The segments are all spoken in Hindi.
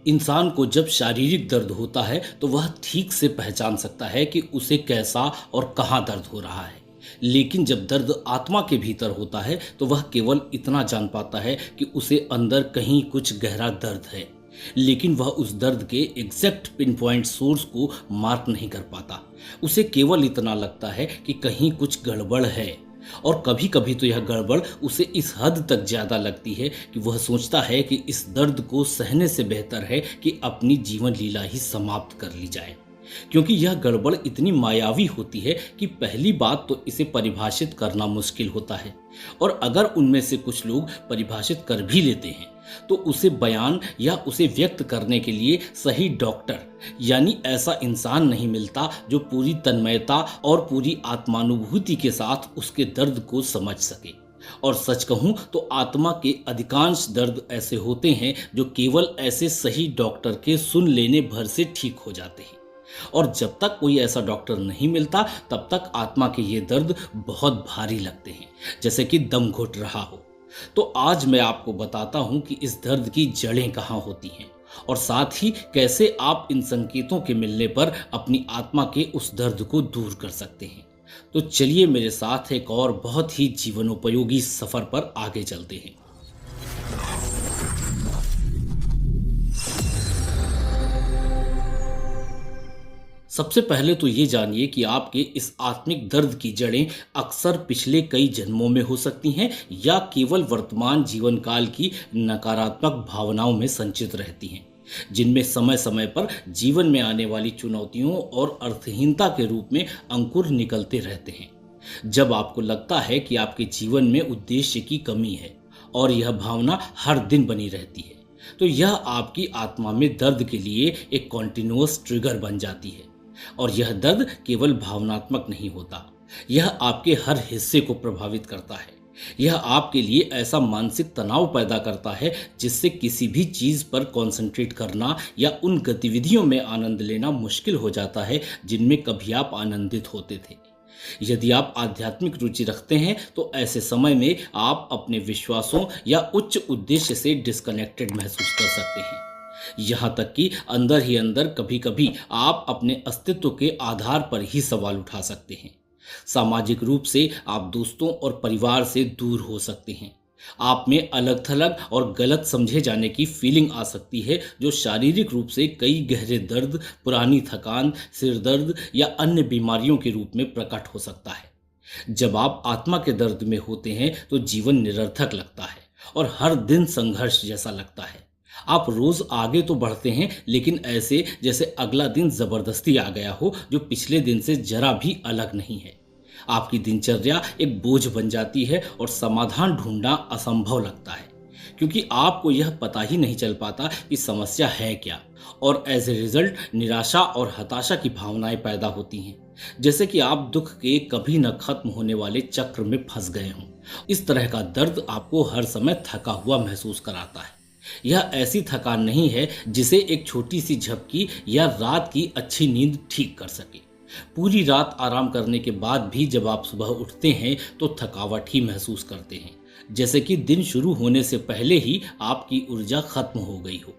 इंसान को जब शारीरिक दर्द होता है तो वह ठीक से पहचान सकता है कि उसे कैसा और कहाँ दर्द हो रहा है। लेकिन जब दर्द आत्मा के भीतर होता है तो वह केवल इतना जान पाता है कि उसे अंदर कहीं कुछ गहरा दर्द है, लेकिन वह उस दर्द के एग्जैक्ट पिन पॉइंट सोर्स को मार्क नहीं कर पाता। उसे केवल इतना लगता है कि कहीं कुछ गड़बड़ है, और कभी कभी तो यह गड़बड़ उसे इस हद तक ज़्यादा लगती है कि वह सोचता है कि इस दर्द को सहने से बेहतर है कि अपनी जीवन लीला ही समाप्त कर ली जाए, क्योंकि यह गड़बड़ इतनी मायावी होती है कि पहली बात तो इसे परिभाषित करना मुश्किल होता है, और अगर उनमें से कुछ लोग परिभाषित कर भी लेते हैं तो उसे बयान या उसे व्यक्त करने के लिए सही डॉक्टर यानी ऐसा इंसान नहीं मिलता जो पूरी तन्मयता और पूरी आत्मानुभूति के साथ उसके दर्द को समझ सके। और सच कहूं तो आत्मा के अधिकांश दर्द ऐसे होते हैं जो केवल ऐसे सही डॉक्टर के सुन लेने भर से ठीक हो जाते हैं, और जब तक कोई ऐसा डॉक्टर नहीं मिलता तब तक आत्मा के ये दर्द बहुत भारी लगते हैं, जैसे कि दम घुट रहा हो। तो आज मैं आपको बताता हूं कि इस दर्द की जड़ें कहां होती हैं, और साथ ही कैसे आप इन संकेतों के मिलने पर अपनी आत्मा के उस दर्द को दूर कर सकते हैं। तो चलिए मेरे साथ एक और बहुत ही जीवनोपयोगी सफर पर आगे चलते हैं। सबसे पहले तो ये जानिए कि आपके इस आत्मिक दर्द की जड़ें अक्सर पिछले कई जन्मों में हो सकती हैं या केवल वर्तमान जीवन काल की नकारात्मक भावनाओं में संचित रहती हैं, जिनमें समय समय पर जीवन में आने वाली चुनौतियों और अर्थहीनता के रूप में अंकुर निकलते रहते हैं। जब आपको लगता है कि आपके जीवन में उद्देश्य की कमी है और यह भावना हर दिन बनी रहती है, तो यह आपकी आत्मा में दर्द के लिए एक कॉन्टिन्यूअस ट्रिगर बन जाती है। और यह दर्द केवल भावनात्मक नहीं होता, यह आपके हर हिस्से को प्रभावित करता है। यह आपके लिए ऐसा मानसिक तनाव पैदा करता है जिससे किसी भी चीज पर कंसंट्रेट करना या उन गतिविधियों में आनंद लेना मुश्किल हो जाता है जिनमें कभी आप आनंदित होते थे। यदि आप आध्यात्मिक रुचि रखते हैं तो ऐसे समय में आप अपने विश्वासों या उच्च उद्देश्य से डिस्कनेक्टेड महसूस कर सकते हैं। यहाँ तक कि अंदर ही अंदर कभी कभी आप अपने अस्तित्व के आधार पर ही सवाल उठा सकते हैं। सामाजिक रूप से आप दोस्तों और परिवार से दूर हो सकते हैं। आप में अलग थलग और गलत समझे जाने की फीलिंग आ सकती है, जो शारीरिक रूप से कई गहरे दर्द, पुरानी थकान, सिर दर्द या अन्य बीमारियों के रूप में प्रकट हो सकता है। जब आप आत्मा के दर्द में होते हैं तो जीवन निरर्थक लगता है और हर दिन संघर्ष जैसा लगता है। आप रोज आगे तो बढ़ते हैं, लेकिन ऐसे जैसे अगला दिन जबरदस्ती आ गया हो जो पिछले दिन से जरा भी अलग नहीं है। आपकी दिनचर्या एक बोझ बन जाती है और समाधान ढूंढना असंभव लगता है, क्योंकि आपको यह पता ही नहीं चल पाता कि समस्या है क्या, और एज ए रिजल्ट निराशा और हताशा की भावनाएं पैदा होती हैं, जैसे कि आप दुख के कभी न खत्म होने वाले चक्र में फंस गए हों। इस तरह का दर्द आपको हर समय थका हुआ महसूस कराता है। यह ऐसी थकान नहीं है जिसे एक छोटी सी झपकी या रात की अच्छी नींद ठीक कर सके। पूरी रात आराम करने के बाद भी जब आप सुबह उठते हैं तो थकावट ही महसूस करते हैं, जैसे कि दिन शुरू होने से पहले ही आपकी ऊर्जा खत्म हो गई हो।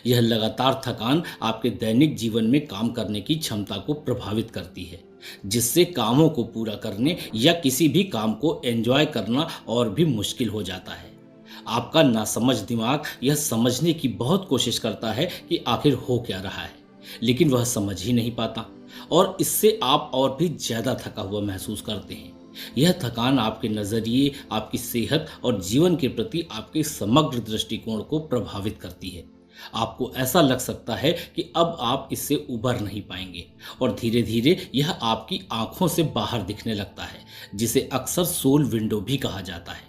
यह लगातार थकान आपके दैनिक जीवन में काम करने की क्षमता को प्रभावित करती है, जिससे कामों को पूरा करने या किसी भी काम को एंजॉय करना और भी मुश्किल हो जाता है। आपका नासमझ दिमाग यह समझने की बहुत कोशिश करता है कि आखिर हो क्या रहा है, लेकिन वह समझ ही नहीं पाता, और इससे आप और भी ज्यादा थका हुआ महसूस करते हैं। यह थकान आपके नजरिए, आपकी सेहत और जीवन के प्रति आपके समग्र दृष्टिकोण को प्रभावित करती है। आपको ऐसा लग सकता है कि अब आप इससे उबर नहीं पाएंगे, और धीरे धीरे यह आपकी आंखों से बाहर दिखने लगता है, जिसे अक्सर सोल विंडो भी कहा जाता है।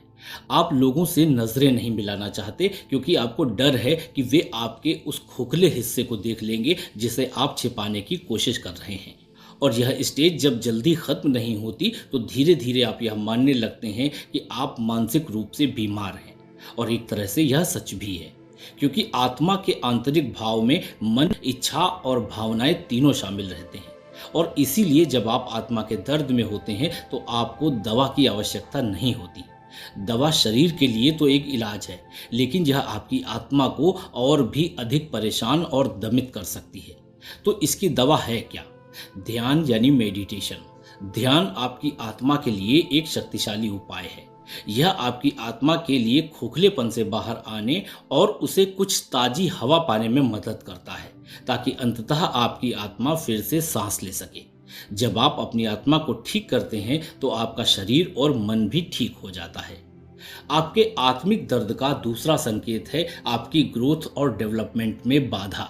आप लोगों से नजरें नहीं मिलाना चाहते क्योंकि आपको डर है कि वे आपके उस खोखले हिस्से को देख लेंगे जिसे आप छिपाने की कोशिश कर रहे हैं। और यह स्टेज जब जल्दी खत्म नहीं होती तो धीरे धीरे आप यह मानने लगते हैं कि आप मानसिक रूप से बीमार हैं। और एक तरह से यह सच भी है, क्योंकि आत्मा के आंतरिक भाव में मन, इच्छा और भावनाएं तीनों शामिल रहते हैं। और इसीलिए जब आप आत्मा के दर्द में होते हैं तो आपको दवा की आवश्यकता नहीं होती। दवा शरीर के लिए तो एक इलाज है, लेकिन यह आपकी आत्मा को और भी अधिक परेशान और दमित कर सकती है। तो इसकी दवा है क्या? ध्यान यानी मेडिटेशन। ध्यान आपकी आत्मा के लिए एक शक्तिशाली उपाय है। यह आपकी आत्मा के लिए खोखलेपन से बाहर आने और उसे कुछ ताजी हवा पाने में मदद करता है, ताकि अंततः आपकी आत्मा फिर से सांस ले सके। जब आप अपनी आत्मा को ठीक करते हैं तो आपका शरीर और मन भी ठीक हो जाता है। आपके आत्मिक दर्द का दूसरा संकेत है आपकी ग्रोथ और डेवलपमेंट में बाधा।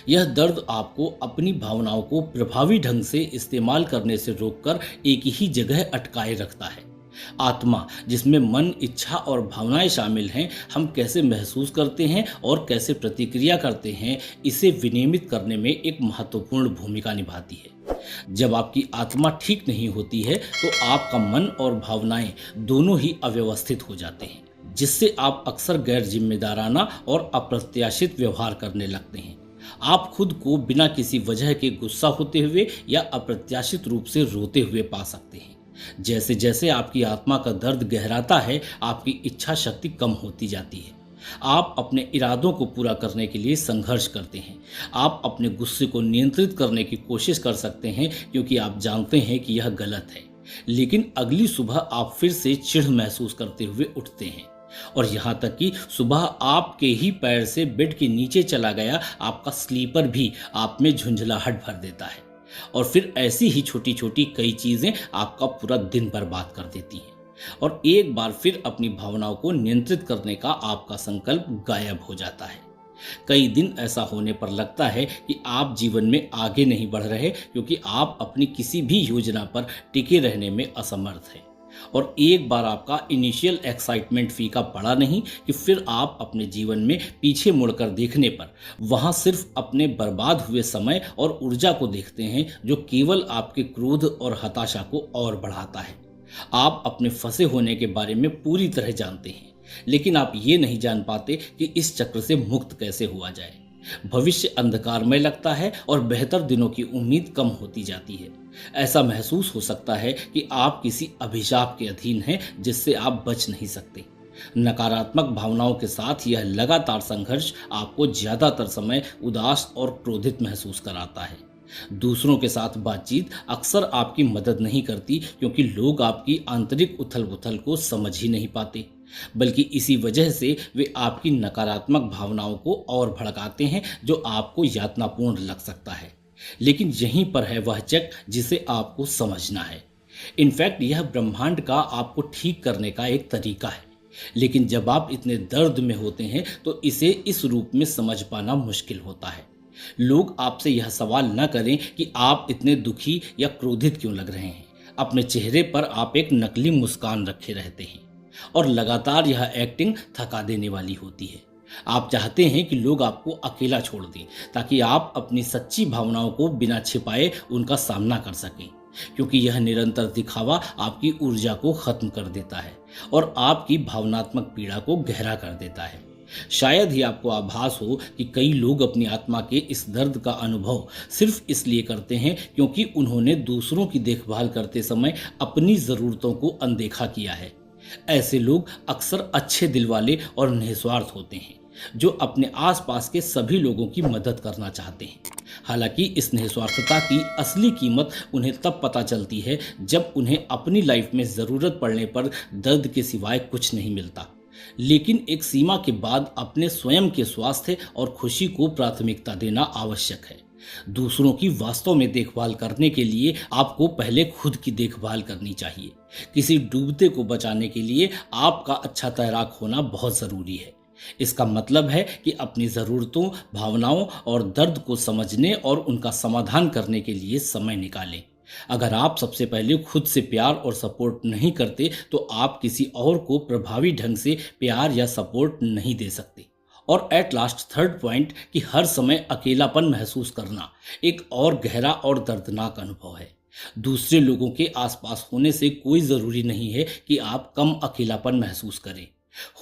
यह दर्द आपको अपनी भावनाओं को प्रभावी ढंग से इस्तेमाल करने से रोककर एक ही जगह अटकाए रखता है। आत्मा, जिसमें मन, इच्छा और भावनाएं शामिल हैं, हम कैसे महसूस करते हैं और कैसे प्रतिक्रिया करते हैं, इसे विनियमित करने में एक महत्वपूर्ण भूमिका निभाती है। जब आपकी आत्मा ठीक नहीं होती है तो आपका मन और भावनाएं दोनों ही अव्यवस्थित हो जाते हैं, जिससे आप अक्सर गैर जिम्मेदाराना और अप्रत्याशित व्यवहार करने लगते हैं। आप खुद को बिना किसी वजह के गुस्सा होते हुए या अप्रत्याशित रूप से रोते हुए पा सकते हैं। जैसे जैसे आपकी आत्मा का दर्द गहराता है, आपकी इच्छा शक्ति कम होती जाती है। आप अपने इरादों को पूरा करने के लिए संघर्ष करते हैं। आप अपने गुस्से को नियंत्रित करने की कोशिश कर सकते हैं, क्योंकि आप जानते हैं कि यह गलत है, लेकिन अगली सुबह आप फिर से चिढ़ महसूस करते हुए उठते हैं। और यहाँ तक कि सुबह आपके ही पैर से बेड के नीचे चला गया आपका स्लीपर भी आप में झुंझलाहट भर देता है। और फिर ऐसी ही छोटी छोटी कई चीजें आपका पूरा दिन बर्बाद कर देती हैं। और एक बार फिर अपनी भावनाओं को नियंत्रित करने का आपका संकल्प गायब हो जाता है। कई दिन ऐसा होने पर लगता है कि आप जीवन में आगे नहीं बढ़ रहे, क्योंकि आप अपनी किसी भी योजना पर टिके रहने में असमर्थ हैं। और एक बार आपका इनिशियल एक्साइटमेंट फीका पड़ा नहीं कि फिर आप अपने जीवन में पीछे मुड़कर देखने पर वहां सिर्फ अपने बर्बाद हुए समय और ऊर्जा को देखते हैं, जो केवल आपके क्रोध और हताशा को और बढ़ाता है। आप अपने फंसे होने के बारे में पूरी तरह जानते हैं, लेकिन आप ये नहीं जान पाते कि इस चक्र से मुक्त कैसे हुआ जाए। भविष्य अंधकारमय लगता है और बेहतर दिनों की उम्मीद कम होती जाती है। ऐसा महसूस हो सकता है कि आप किसी अभिशाप के अधीन हैं, जिससे आप बच नहीं सकते। नकारात्मक भावनाओं के साथ यह लगातार संघर्ष आपको ज्यादातर समय उदास और क्रोधित महसूस कराता है। दूसरों के साथ बातचीत अक्सर आपकी मदद नहीं करती, क्योंकि लोग आपकी आंतरिक उथल पुथल को समझ ही नहीं पाते, बल्कि इसी वजह से वे आपकी नकारात्मक भावनाओं को और भड़काते हैं, जो आपको यातनापूर्ण लग सकता है। लेकिन यहीं पर है वह चेक जिसे आपको समझना है। इनफैक्ट यह ब्रह्मांड का आपको ठीक करने का एक तरीका है, लेकिन जब आप इतने दर्द में होते हैं तो इसे इस रूप में समझ पाना मुश्किल होता है। लोग आपसे यह सवाल न करें कि आप इतने दुखी या क्रोधित क्यों लग रहे हैं। अपने चेहरे पर आप एक नकली मुस्कान रखे रहते हैं, और लगातार यह एक्टिंग थका देने वाली होती है। आप चाहते हैं कि लोग आपको अकेला छोड़ दें, ताकि आप अपनी सच्ची भावनाओं को बिना छिपाए उनका सामना कर सकें, क्योंकि यह निरंतर दिखावा आपकी ऊर्जा को खत्म कर देता है और आपकी भावनात्मक पीड़ा को गहरा कर देता है। शायद ही आपको आभास हो कि कई लोग अपनी आत्मा के इस दर्द का अनुभव सिर्फ इसलिए करते हैं क्योंकि उन्होंने दूसरों की देखभाल करते समय अपनी ज़रूरतों को अनदेखा किया है। ऐसे लोग अक्सर अच्छे दिल वाले और निस्वार्थ होते हैं, जो अपने आसपास के सभी लोगों की मदद करना चाहते हैं। हालांकि इस निस्वार्थता की असली कीमत उन्हें तब पता चलती है जब उन्हें अपनी लाइफ में ज़रूरत पड़ने पर दर्द के सिवाय कुछ नहीं मिलता। लेकिन एक सीमा के बाद अपने स्वयं के स्वास्थ्य और खुशी को प्राथमिकता देना आवश्यक है। दूसरों की वास्तव में देखभाल करने के लिए आपको पहले खुद की देखभाल करनी चाहिए। किसी डूबते को बचाने के लिए आपका अच्छा तैराक होना बहुत ज़रूरी है। इसका मतलब है कि अपनी ज़रूरतों, भावनाओं और दर्द को समझने और उनका समाधान करने के लिए समय निकालें। अगर आप सबसे पहले खुद से प्यार और सपोर्ट नहीं करते तो आप किसी और को प्रभावी ढंग से प्यार या सपोर्ट नहीं दे सकते। और एट लास्ट थर्ड पॉइंट, कि हर समय अकेलापन महसूस करना एक और गहरा और दर्दनाक अनुभव है। दूसरे लोगों के आसपास होने से कोई ज़रूरी नहीं है कि आप कम अकेलापन महसूस करें।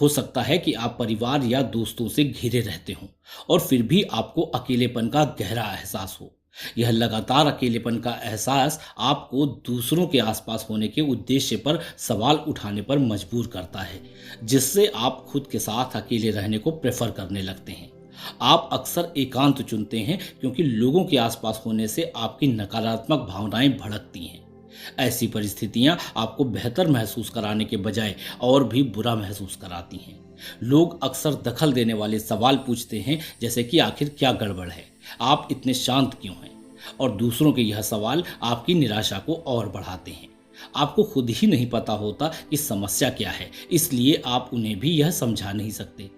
हो सकता है कि आप परिवार या दोस्तों से घिरे रहते हों और फिर भी आपको अकेलेपन का गहरा एहसास हो। यह लगातार अकेलेपन का एहसास आपको दूसरों के आसपास होने के उद्देश्य पर सवाल उठाने पर मजबूर करता है, जिससे आप खुद के साथ अकेले रहने को प्रेफर करने लगते हैं। आप अक्सर एकांत चुनते हैं क्योंकि लोगों के आसपास होने से आपकी नकारात्मक भावनाएं भड़कती हैं। ऐसी परिस्थितियां आपको बेहतर महसूस कराने के बजाय और भी बुरा महसूस कराती हैं। लोग अक्सर दखल देने वाले सवाल पूछते हैं, जैसे कि आखिर क्या गड़बड़ है, आप इतने शांत क्यों हैं? और दूसरों के यह सवाल आपकी निराशा को और बढ़ाते हैं। आपको खुद ही नहीं पता होता कि समस्या क्या है, इसलिए आप उन्हें भी यह समझा नहीं सकते।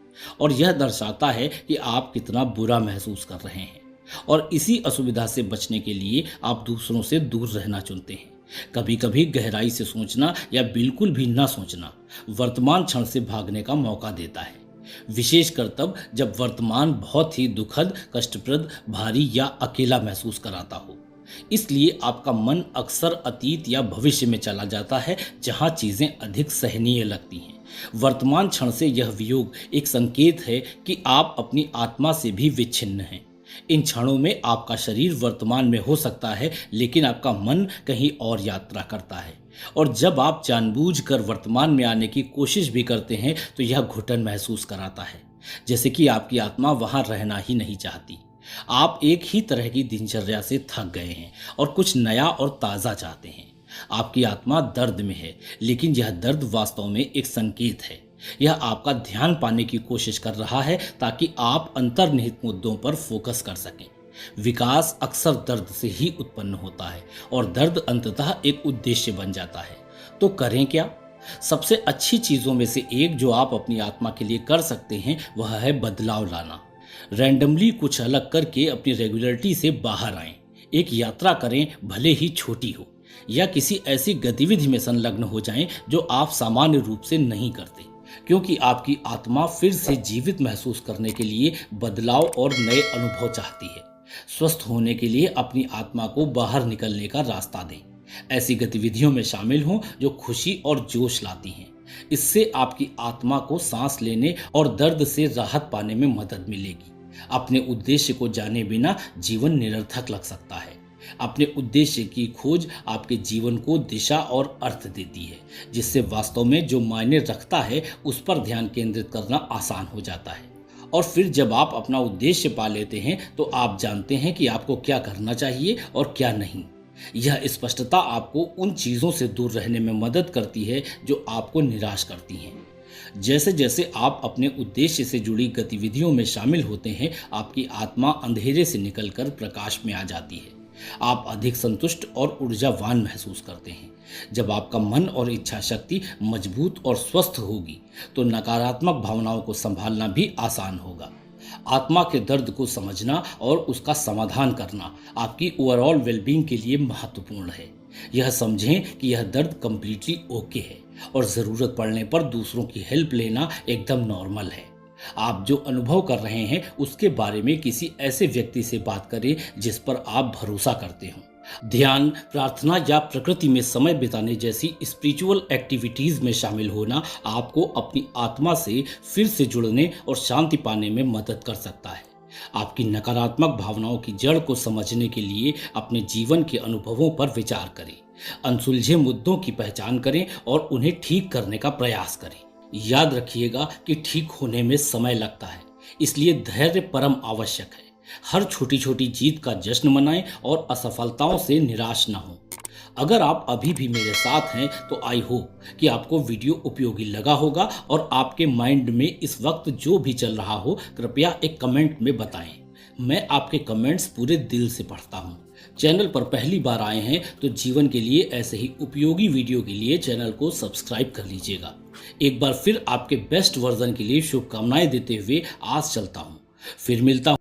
और यह दर्शाता है कि आप कितना बुरा महसूस कर रहे हैं। और इसी असुविधा से बचने के लिए आप दूसरों से दूर रहना चुनते हैं। कभी कभी गहराई से सोचना या बिल्कुल भी ना सोचना वर्तमान क्षण से भागने का मौका देता है, विशेषकर तब जब वर्तमान बहुत ही दुखद, कष्टप्रद, भारी या अकेला महसूस कराता हो। इसलिए आपका मन अक्सर अतीत या भविष्य में चला जाता है, जहां चीजें अधिक सहनीय लगती हैं। वर्तमान क्षण से यह वियोग एक संकेत है कि आप अपनी आत्मा से भी विच्छिन्न हैं। इन क्षणों में आपका शरीर वर्तमान में हो सकता है, लेकिन आपका मन कहीं और यात्रा करता है। और जब आप जानबूझकर वर्तमान में आने की कोशिश भी करते हैं तो यह घुटन महसूस कराता है, जैसे कि आपकी आत्मा वहां रहना ही नहीं चाहती। आप एक ही तरह की दिनचर्या से थक गए हैं और कुछ नया और ताज़ा चाहते हैं। आपकी आत्मा दर्द में है, लेकिन यह दर्द वास्तव में एक संकेत है। यह आपका ध्यान पाने की कोशिश कर रहा है ताकि आप अंतर्निहित मुद्दों पर फोकस कर सकें। विकास अक्सर दर्द से ही उत्पन्न होता है और दर्द अंततः एक उद्देश्य बन जाता है। तो करें क्या? सबसे अच्छी चीजों में से एक जो आप अपनी आत्मा के लिए कर सकते हैं वह है बदलाव लाना। रैंडमली कुछ अलग करके अपनी रेगुलरिटी से बाहर आएं। एक यात्रा करें, भले ही छोटी हो, या किसी ऐसी गतिविधि में संलग्न हो जाएं जो आप सामान्य रूप से नहीं करते, क्योंकि आपकी आत्मा फिर से जीवित महसूस करने के लिए बदलाव और नए अनुभव चाहती है। स्वस्थ होने के लिए अपनी आत्मा को बाहर निकलने का रास्ता दें। ऐसी गतिविधियों में शामिल हों जो खुशी और जोश लाती हैं। इससे आपकी आत्मा को सांस लेने और दर्द से राहत पाने में मदद मिलेगी। अपने उद्देश्य को जाने बिना जीवन निरर्थक लग सकता है। अपने उद्देश्य की खोज आपके जीवन को दिशा और अर्थ देती है, जिससे वास्तव में जो मायने रखता है उस पर ध्यान केंद्रित करना आसान हो जाता है। और फिर जब आप अपना उद्देश्य पा लेते हैं तो आप जानते हैं कि आपको क्या करना चाहिए और क्या नहीं। यह स्पष्टता आपको उन चीज़ों से दूर रहने में मदद करती है जो आपको निराश करती हैं। जैसे जैसे आप अपने उद्देश्य से जुड़ी गतिविधियों में शामिल होते हैं, आपकी आत्मा अंधेरे से निकलकर प्रकाश में आ जाती है। आप अधिक संतुष्ट और ऊर्जावान महसूस करते हैं। जब आपका मन और इच्छा शक्ति मजबूत और स्वस्थ होगी तो नकारात्मक भावनाओं को संभालना भी आसान होगा। आत्मा के दर्द को समझना और उसका समाधान करना आपकी ओवरऑल वेलबींग के लिए महत्वपूर्ण है। यह समझें कि यह दर्द कंप्लीटली ओके है और ज़रूरत पड़ने पर दूसरों की हेल्प लेना एकदम नॉर्मल है। आप जो अनुभव कर रहे हैं उसके बारे में किसी ऐसे व्यक्ति से बात करें जिस पर आप भरोसा करते हो। ध्यान, प्रार्थना या प्रकृति में समय बिताने जैसी स्पिरिचुअल एक्टिविटीज में शामिल होना आपको अपनी आत्मा से फिर से जुड़ने और शांति पाने में मदद कर सकता है। आपकी नकारात्मक भावनाओं की जड़ को समझने के लिए अपने जीवन के अनुभवों पर विचार करें, अनसुलझे मुद्दों की पहचान करें और उन्हें ठीक करने का प्रयास करें। याद रखिएगा कि ठीक होने में समय लगता है, इसलिए धैर्य परम आवश्यक है। हर छोटी छोटी जीत का जश्न मनाएं और असफलताओं से निराश न हो। अगर आप अभी भी मेरे साथ हैं तो आई होप कि आपको वीडियो उपयोगी लगा होगा और आपके माइंड में इस वक्त जो भी चल रहा हो कृपया एक कमेंट में बताएं। मैं आपके कमेंट्स पूरे दिल से पढ़ता हूं। चैनल पर पहली बार आए हैं तो जीवन के लिए ऐसे ही उपयोगी वीडियो के लिए चैनल को सब्सक्राइब कर लीजिएगा। एक बार फिर आपके बेस्ट वर्जन के लिए शुभकामनाएं देते हुए आज चलता हूं। फिर मिलता हूं।